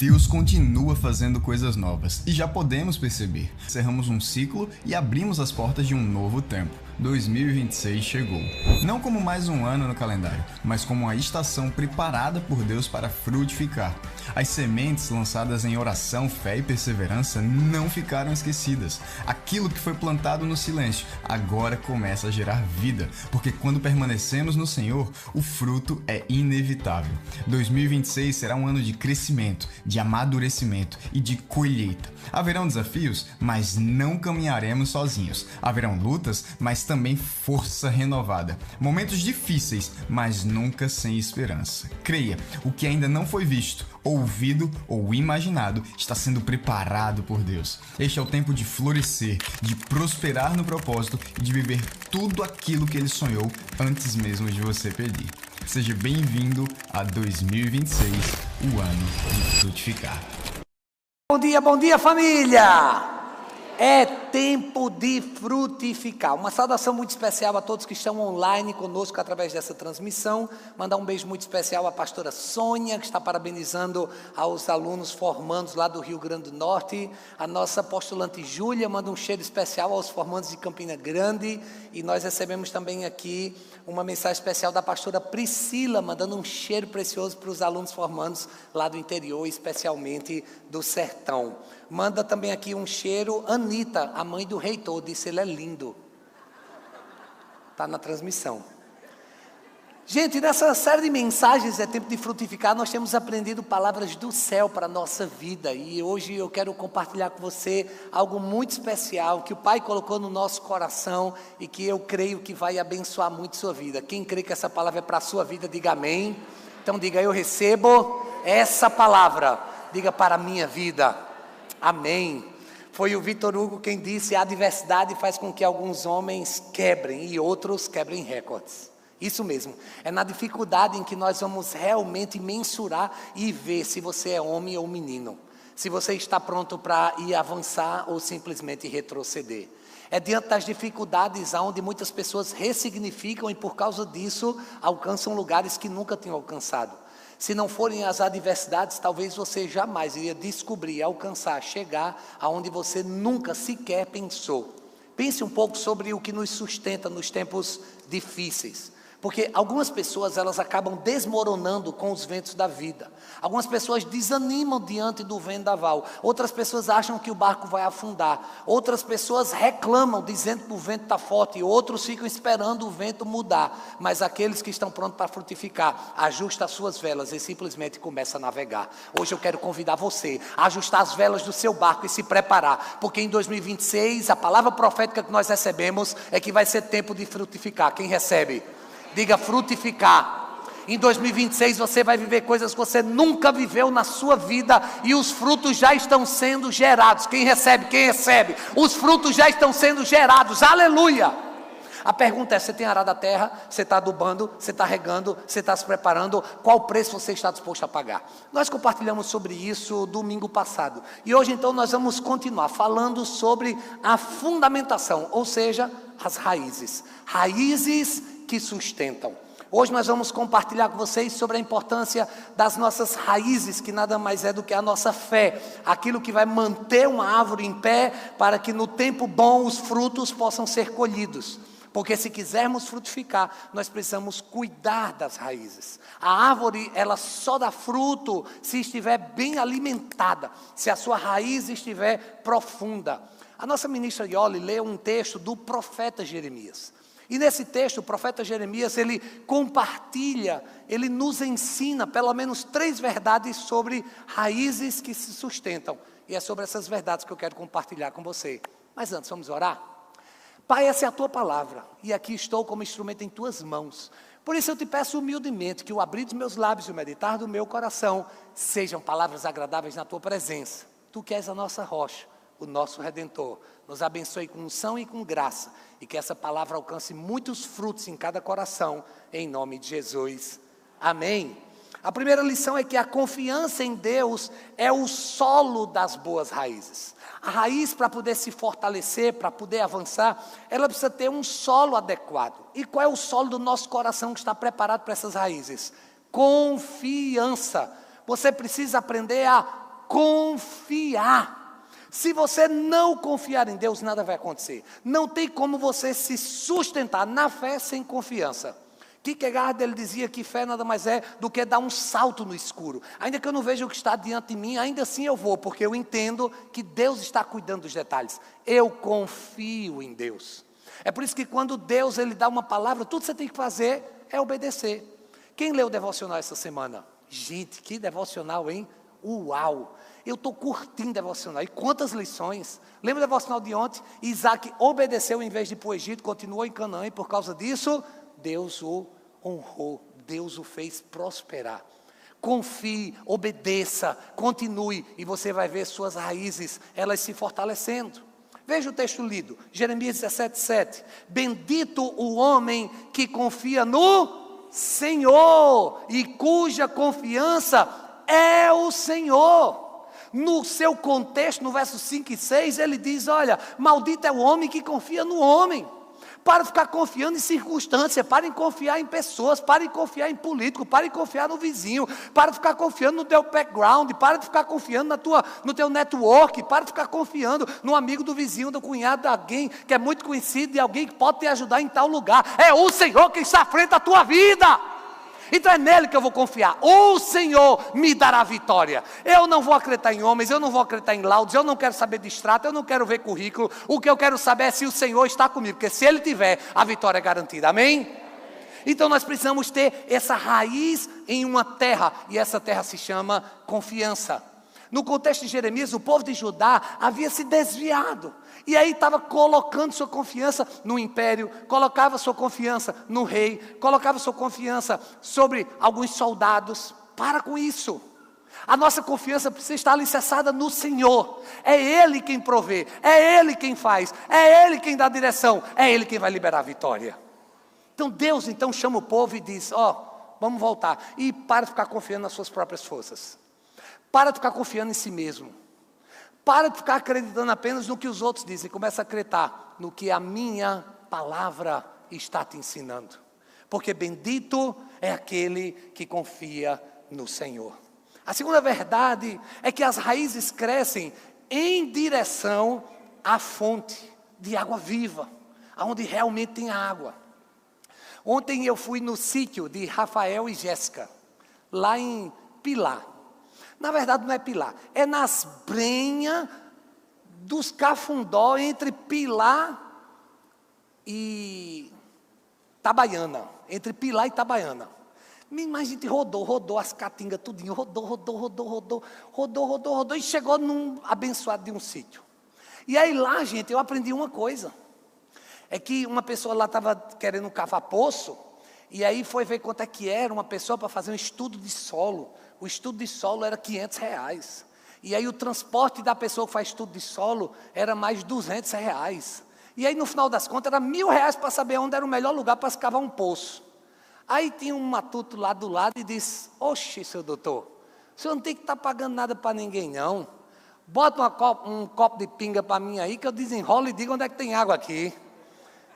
Deus continua fazendo coisas novas e já podemos perceber. Encerramos um ciclo e abrimos as portas de um novo tempo. 2026 chegou. Não como mais um ano no calendário, mas como uma estação preparada por Deus para frutificar. As sementes lançadas em oração, fé e perseverança não ficaram esquecidas. Aquilo que foi plantado no silêncio agora começa a gerar vida, porque quando permanecemos no Senhor, o fruto é inevitável. 2026 será um ano de crescimento, de amadurecimento e de colheita. Haverão desafios, mas não caminharemos sozinhos. Haverão lutas, mas também força renovada. Momentos difíceis, mas nunca sem esperança. Creia, o que ainda não foi visto, ouvido ou imaginado está sendo preparado por Deus. Este é o tempo de florescer, de prosperar no propósito e de viver tudo aquilo que Ele sonhou antes mesmo de você pedir. Seja bem-vindo a 2026, o ano de frutificar. Bom dia família! É tempo de frutificar. Uma saudação muito especial a todos que estão online conosco através dessa transmissão. Mandar um beijo muito especial à pastora Sônia, que está parabenizando aos alunos formandos lá do Rio Grande do Norte. A nossa postulante Júlia manda um cheiro especial aos formandos de Campina Grande. E nós recebemos também aqui uma mensagem especial da pastora Priscila, mandando um cheiro precioso para os alunos formandos lá do interior, especialmente do sertão. Manda também aqui um cheiro, Anitta, a mãe do reitor, disse ele é lindo. Está na transmissão. Gente, nessa série de mensagens, é tempo de frutificar, nós temos aprendido palavras do céu para a nossa vida. E hoje eu quero compartilhar com você algo muito especial, que o Pai colocou no nosso coração e que eu creio que vai abençoar muito sua vida. Quem crê que essa palavra é para a sua vida, diga amém. Então diga, eu recebo essa palavra, diga para a minha vida. Amém. Foi o Vitor Hugo quem disse: a adversidade faz com que alguns homens quebrem e outros quebrem recordes. Isso mesmo, é na dificuldade em que nós vamos realmente mensurar e ver se você é homem ou menino, se você está pronto para ir avançar ou simplesmente retroceder. É diante das dificuldades onde muitas pessoas ressignificam e por causa disso alcançam lugares que nunca tinham alcançado. Se não forem as adversidades, talvez você jamais iria descobrir, alcançar, chegar aonde você nunca sequer pensou. Pense um pouco sobre o que nos sustenta nos tempos difíceis. Porque algumas pessoas elas acabam desmoronando com os ventos da vida. Algumas pessoas desanimam diante do vendaval. Outras pessoas acham que o barco vai afundar. Outras pessoas reclamam dizendo que o vento está forte. E outros ficam esperando o vento mudar. Mas aqueles que estão prontos para frutificar, ajustam as suas velas e simplesmente começam a navegar. Hoje eu quero convidar você a ajustar as velas do seu barco e se preparar. Porque em 2026 a palavra profética que nós recebemos é que vai ser tempo de frutificar. Quem recebe? Diga frutificar. Em 2026 você vai viver coisas que você nunca viveu na sua vida e os frutos já estão sendo gerados. Quem recebe? Quem recebe? Os frutos já estão sendo gerados. Aleluia! A pergunta é: você tem arado a terra? Você está adubando? Você está regando? Você está se preparando? Qual preço você está disposto a pagar? Nós compartilhamos sobre isso domingo passado. E hoje então nós vamos continuar falando sobre a fundamentação, ou seja, as raízes. Raízes que sustentam. Hoje nós vamos compartilhar com vocês sobre a importância das nossas raízes, que nada mais é do que a nossa fé, aquilo que vai manter uma árvore em pé, para que no tempo bom os frutos possam ser colhidos. Porque se quisermos frutificar, nós precisamos cuidar das raízes. A árvore, ela só dá fruto se estiver bem alimentada, se a sua raiz estiver profunda. A nossa ministra Yoli leu um texto do profeta Jeremias. E nesse texto, o profeta Jeremias, ele compartilha, ele nos ensina pelo menos 3 verdades sobre raízes que se sustentam. E é sobre essas verdades que eu quero compartilhar com você. Mas antes, vamos orar? Pai, essa é a Tua palavra, e aqui estou como instrumento em Tuas mãos. Por isso eu te peço humildemente que o abrir dos meus lábios e o meditar do meu coração sejam palavras agradáveis na Tua presença. Tu que és a nossa rocha, o nosso Redentor. Nos abençoe com unção e com graça, e que essa palavra alcance muitos frutos em cada coração, em nome de Jesus. Amém. A primeira lição é que a confiança em Deus é o solo das boas raízes. A raiz, para poder se fortalecer, para poder avançar, ela precisa ter um solo adequado. E qual é o solo do nosso coração que está preparado para essas raízes? Confiança. Você precisa aprender a confiar. Se você não confiar em Deus, nada vai acontecer. Não tem como você se sustentar na fé sem confiança. Kierkegaard, ele dizia que fé nada mais é do que dar um salto no escuro. Ainda que eu não veja o que está diante de mim, ainda assim eu vou, porque eu entendo que Deus está cuidando dos detalhes. Eu confio em Deus. É por isso que quando Deus ele dá uma palavra, tudo que você tem que fazer é obedecer. Quem leu o devocional essa semana? Gente, que devocional, hein? Uau! Eu estou curtindo devocional. E quantas lições. Lembra o devocional de ontem? Isaac obedeceu em vez de ir para o Egito, continuou em Canaã e por causa disso, Deus o honrou, Deus o fez prosperar. Confie, obedeça, continue e você vai ver suas raízes, elas se fortalecendo. Veja o texto lido, Jeremias 17:7. Bendito o homem que confia no Senhor e cuja confiança é o Senhor. No seu contexto, no verso 5 e 6, ele diz, olha, maldito é o homem que confia no homem. Para de ficar confiando em circunstâncias, para de confiar em pessoas, para de confiar em político, para de confiar no vizinho, para de ficar confiando no teu background, para de ficar confiando no teu network, para de ficar confiando no amigo do vizinho, do cunhado, de alguém que é muito conhecido, de alguém que pode te ajudar em tal lugar. É o Senhor que está à frente da tua vida. Então é nele que eu vou confiar. O Senhor me dará vitória. Eu não vou acreditar em homens, eu não vou acreditar em laudos, eu não quero saber de extrato, eu não quero ver currículo. O que eu quero saber é se o Senhor está comigo, porque se Ele tiver, a vitória é garantida. Amém? Então nós precisamos ter essa raiz em uma terra, e essa terra se chama confiança. No contexto de Jeremias, o povo de Judá havia se desviado. E aí estava colocando sua confiança no império, colocava sua confiança no rei, colocava sua confiança sobre alguns soldados. Para com isso. A nossa confiança precisa estar alicerçada no Senhor. É Ele quem provê, é Ele quem faz, é Ele quem dá direção, é Ele quem vai liberar a vitória. Então Deus chama o povo e diz, vamos voltar. E para de ficar confiando nas suas próprias forças. Para de ficar confiando em si mesmo. Para de ficar acreditando apenas no que os outros dizem. Começa a acreditar no que a minha palavra está te ensinando. Porque bendito é aquele que confia no Senhor. A segunda verdade é que as raízes crescem em direção à fonte de água viva. Onde realmente tem água. Ontem eu fui no sítio de Rafael e Jéssica. Lá em Pilar. Na verdade não é Pilar, é nas brenhas dos Cafundó, entre Pilar e Itabaiana. Entre Pilar e Itabaiana. Mas a gente rodou as caatingas tudinho, rodou, e chegou num abençoado de um sítio. E aí lá, gente, eu aprendi uma coisa. É que uma pessoa lá estava querendo cavar poço, e aí foi ver quanto é que era uma pessoa para fazer um estudo de solo. O estudo de solo era R$500. E aí o transporte da pessoa que faz estudo de solo era mais R$200. E aí no final das contas era R$1.000 para saber onde era o melhor lugar para se cavar um poço. Aí tinha um matuto lá do lado e disse, oxe, seu doutor, o senhor não tem que estar pagando nada para ninguém não. Bota um copo de pinga para mim aí que eu desenrolo e digo onde é que tem água aqui.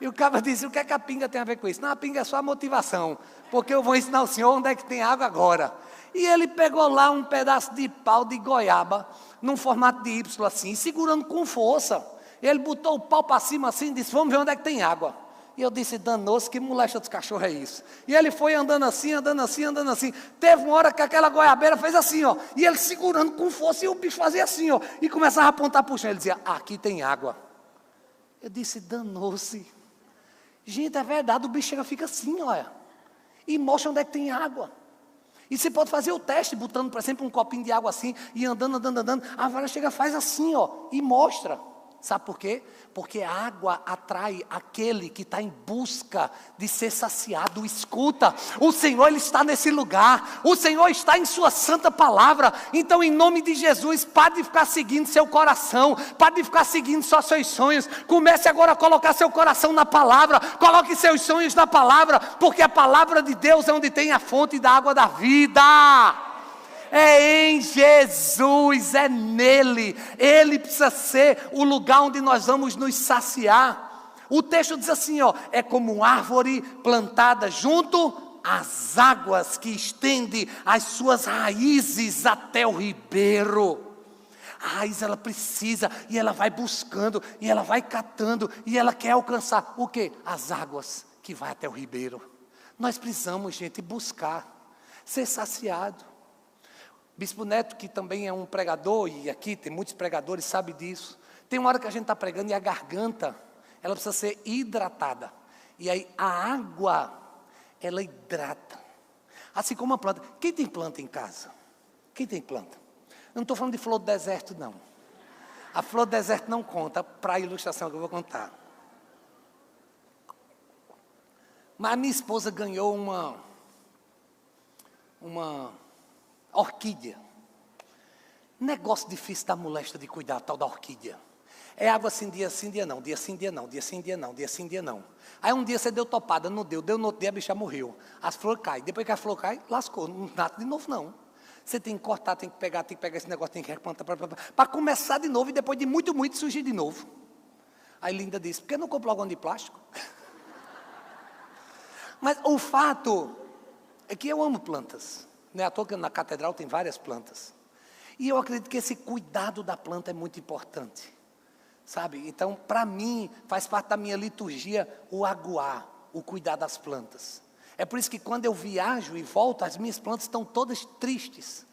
E o cara disse, o que é que a pinga tem a ver com isso? Não, a pinga é só a motivação, porque eu vou ensinar o senhor onde é que tem água agora. E ele pegou lá um pedaço de pau de goiaba, num formato de Y assim, segurando com força. Ele botou o pau para cima assim e disse, vamos ver onde é que tem água. E eu disse, danou-se, que molecha dos cachorros é isso? E ele foi andando assim. Teve uma hora que aquela goiabeira fez assim, ó. E ele segurando com força, e o bicho fazia assim, ó. E começava a apontar para o chão. Ele dizia, aqui tem água. Eu disse, danou-se. Gente, é verdade, o bicho chega, fica assim, olha. E mostra onde é que tem água. E você pode fazer o teste, botando, por exemplo, um copinho de água assim, e andando. A vara chega, faz assim, ó, e mostra. Sabe por quê? Porque a água atrai aquele que está em busca de ser saciado. Escuta, o Senhor Ele está nesse lugar. O Senhor está em sua santa palavra. Então, em nome de Jesus, pare de ficar seguindo seu coração. Pare de ficar seguindo só seus sonhos. Comece agora a colocar seu coração na palavra. Coloque seus sonhos na palavra. Porque a palavra de Deus é onde tem a fonte da água da vida. É em Jesus, é nele. Ele precisa ser o lugar onde nós vamos nos saciar. O texto diz assim, ó, é como uma árvore plantada junto às águas, que estende as suas raízes até o ribeiro. raiz ela precisa, e ela vai buscando, e ela vai catando, e ela quer alcançar o quê? As águas que vai até o ribeiro. Nós precisamos, gente, buscar, ser saciado. Bispo Neto, que também é um pregador, e aqui tem muitos pregadores, sabe disso. Tem uma hora que a gente está pregando e a garganta, ela precisa ser hidratada. E aí a água, ela hidrata. Assim como a planta. Quem tem planta em casa? Quem tem planta? Eu não estou falando de flor do deserto, não. A flor do deserto não conta para a ilustração que eu vou contar. Mas a minha esposa ganhou uma orquídea. Negócio difícil da moléstia de cuidar, tal da orquídea. É água assim, dia sim, dia não, dia sim, dia não, dia sim, dia não, dia sim, dia não. Aí um dia você deu topada, não deu no outro dia a bicha morreu. As flores caem, depois que a flor cai, lascou, não nasce de novo não. Você tem que cortar, tem que pegar esse negócio, tem que replantar, para começar de novo e depois de muito surgir de novo. Aí Linda disse, por que não comprou algum de plástico? Mas o fato é que eu amo plantas. Não é à toa que na catedral tem várias plantas. E eu acredito que esse cuidado da planta é muito importante. Sabe? Então, para mim, faz parte da minha liturgia o aguar, o cuidar das plantas. É por isso que quando eu viajo e volto, as minhas plantas estão todas tristes.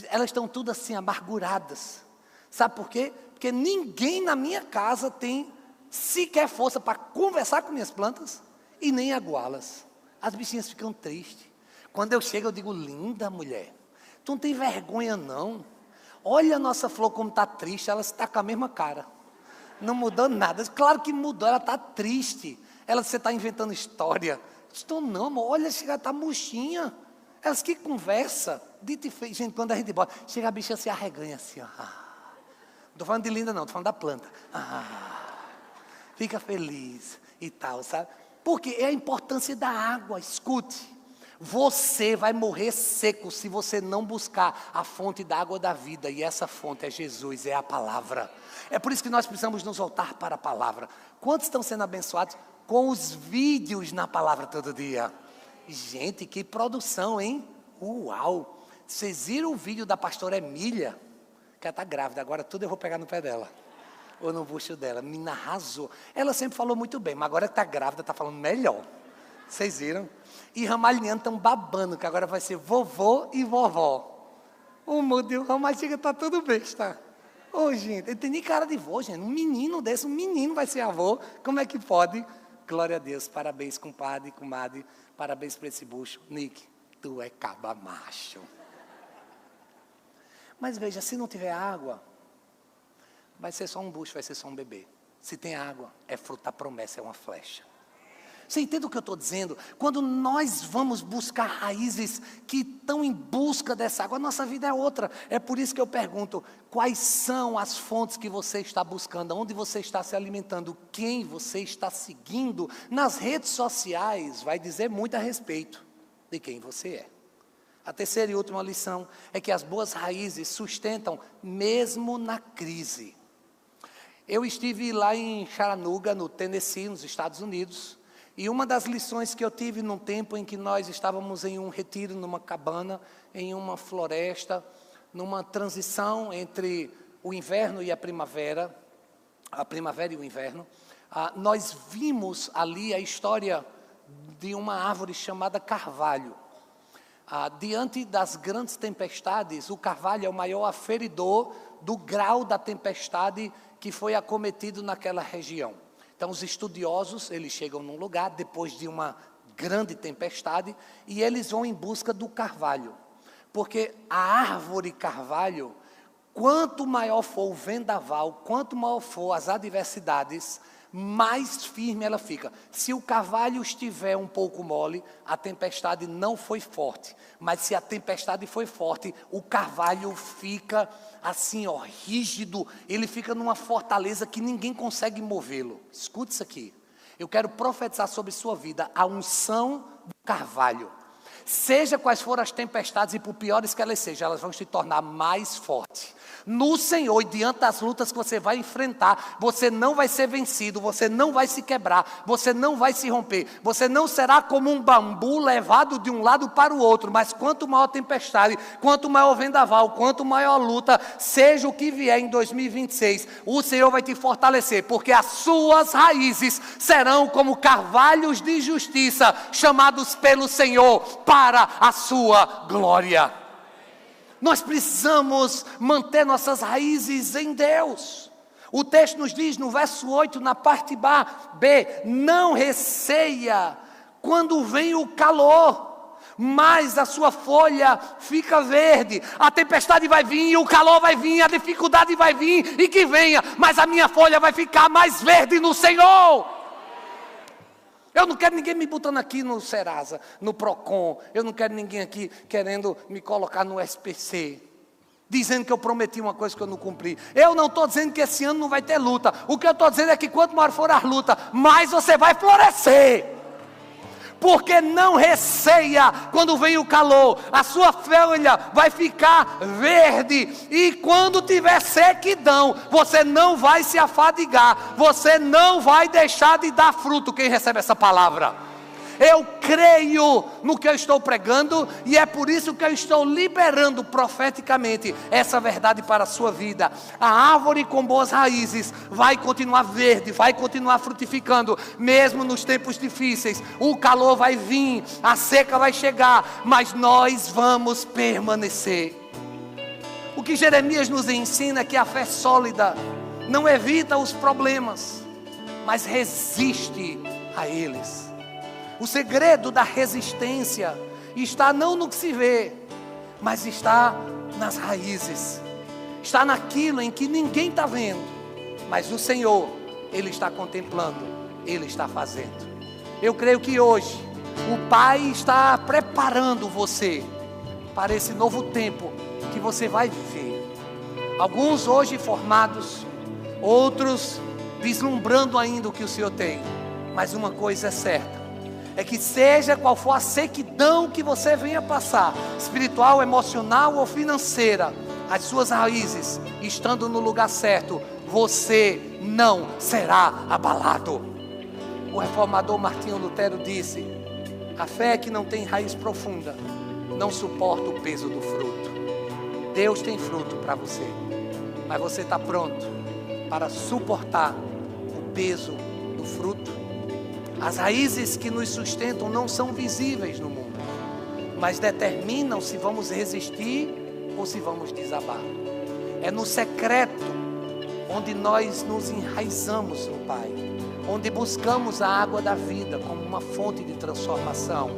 Elas estão todas assim, amarguradas. Sabe por quê? Porque ninguém na minha casa tem sequer força para conversar com minhas plantas e nem aguá-las. As bichinhas ficam tristes. Quando eu chego, eu digo, linda mulher, tu não tem vergonha não? Olha a nossa flor como está triste, ela está com a mesma cara. Não mudou nada. Claro que mudou, ela está triste. Você está inventando história. Estou não, amor, olha, chega, está murchinha. Elas que conversa. Dito e feito, gente, quando a gente bota, chega a bicha se arreganha assim, ó. Não estou falando de linda não, estou falando da planta. Fica feliz e tal, sabe? Porque é a importância da água, escute. Você vai morrer seco se você não buscar a fonte da água da vida. E essa fonte é Jesus, é a palavra. É por isso que nós precisamos nos voltar para a palavra. Quantos estão sendo abençoados com os vídeos na palavra todo dia? Gente, que produção, hein? Uau! Vocês viram o vídeo da pastora Emília? Que ela está grávida, agora tudo eu vou pegar no pé dela. Ou no bucho dela. Menina arrasou. Ela sempre falou muito bem, mas agora que está grávida, está falando melhor. Vocês viram? E Ramalhinhando estão babando, que agora vai ser vovô e vovó. Oh, meu Deus, Ramalhinha está tudo besta. Ô, gente, ele tem nem cara de vô, gente. Um menino desse, um menino vai ser avô. Como é que pode? Glória a Deus. Parabéns, compadre e comadre. Parabéns para esse bucho. Nick, tu é caba macho. Mas veja, se não tiver água, vai ser só um bucho, vai ser só um bebê. Se tem água, é fruto da promessa, é uma flecha. Você entende o que eu estou dizendo? Quando nós vamos buscar raízes que estão em busca dessa água, a nossa vida é outra. É por isso que eu pergunto, quais são as fontes que você está buscando? Onde você está se alimentando? Quem você está seguindo? Nas redes sociais vai dizer muito a respeito de quem você é. A terceira e última lição é que as boas raízes sustentam mesmo na crise. Eu estive lá em Chattanooga, no Tennessee, nos Estados Unidos, e uma das lições que eu tive num tempo em que nós estávamos em um retiro, numa cabana, em uma floresta, numa transição entre o inverno e a primavera e o inverno, nós vimos ali a história de uma árvore chamada carvalho. Diante das grandes tempestades, o carvalho é o maior aferidor do grau da tempestade que foi acometido naquela região. Então, os estudiosos, eles chegam num lugar, depois de uma grande tempestade, e eles vão em busca do carvalho. Porque a árvore carvalho, quanto maior for o vendaval, quanto maior for as adversidades, mais firme ela fica. Se o carvalho estiver um pouco mole, a tempestade não foi forte. Mas se a tempestade foi forte, o carvalho fica assim, ó, rígido. Ele fica numa fortaleza que ninguém consegue movê-lo. Escute isso aqui. Eu quero profetizar sobre sua vida a unção do carvalho. Seja quais forem as tempestades, e por piores que elas sejam, elas vão se tornar mais fortes. No Senhor, e diante das lutas que você vai enfrentar, você não vai ser vencido, você não vai se quebrar, você não vai se romper, você não será como um bambu levado de um lado para o outro, mas quanto maior tempestade, quanto maior vendaval, quanto maior luta, seja o que vier em 2026, o Senhor vai te fortalecer, porque as suas raízes serão como carvalhos de justiça, chamados pelo Senhor para a sua glória. Nós precisamos manter nossas raízes em Deus. O texto nos diz no verso 8, na parte B, não receia quando vem o calor, mas a sua folha fica verde. A tempestade vai vir, o calor vai vir, a dificuldade vai vir, e que venha, mas a minha folha vai ficar mais verde no Senhor. Eu não quero ninguém me botando aqui no Serasa, no Procon. Eu não quero ninguém aqui querendo me colocar no SPC, dizendo que eu prometi uma coisa que eu não cumpri. Eu não estou dizendo que esse ano não vai ter luta. O que eu estou dizendo é que quanto maior for a luta, mais você vai florescer. Porque não receia quando vem o calor, a sua folha vai ficar verde, e quando tiver sequidão, você não vai se afadigar, você não vai deixar de dar fruto. Quem recebe essa palavra? Eu creio no que eu estou pregando, e é por isso que eu estou liberando profeticamente essa verdade para a sua vida. A árvore com boas raízes vai continuar verde, vai continuar frutificando, mesmo nos tempos difíceis. O calor vai vir, a seca vai chegar, mas nós vamos permanecer. O que Jeremias nos ensina é que a fé sólida não evita os problemas, mas resiste a eles. O segredo da resistência está não no que se vê, mas está nas raízes. Está naquilo em que ninguém está vendo, mas o Senhor, Ele está contemplando, Ele está fazendo. Eu creio que hoje o Pai está preparando você para esse novo tempo que você vai viver. Alguns hoje formados, outros vislumbrando ainda o que o Senhor tem. Mas uma coisa é certa, é que seja qual for a sequidão que você venha passar, espiritual, emocional ou financeira, as suas raízes estando no lugar certo, você não será abalado. O reformador Martinho Lutero disse: a fé que não tem raiz profunda não suporta o peso do fruto. Deus tem fruto para você, mas você está pronto para suportar o peso do fruto? As raízes que nos sustentam não são visíveis no mundo, mas determinam se vamos resistir ou se vamos desabar. É no secreto onde nós nos enraizamos no Pai, onde buscamos a água da vida como uma fonte de transformação,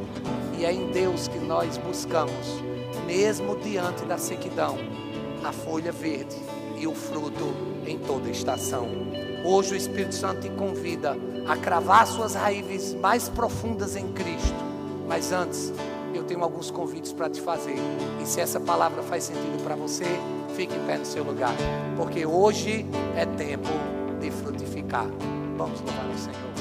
e é em Deus que nós buscamos, mesmo diante da sequidão, a folha verde e o fruto em toda estação. Hoje o Espírito Santo te convida a cravar suas raízes mais profundas em Cristo. Mas antes, eu tenho alguns convites para te fazer. E se essa palavra faz sentido para você, fique em pé no seu lugar, porque hoje é tempo de frutificar. Vamos louvar o Senhor.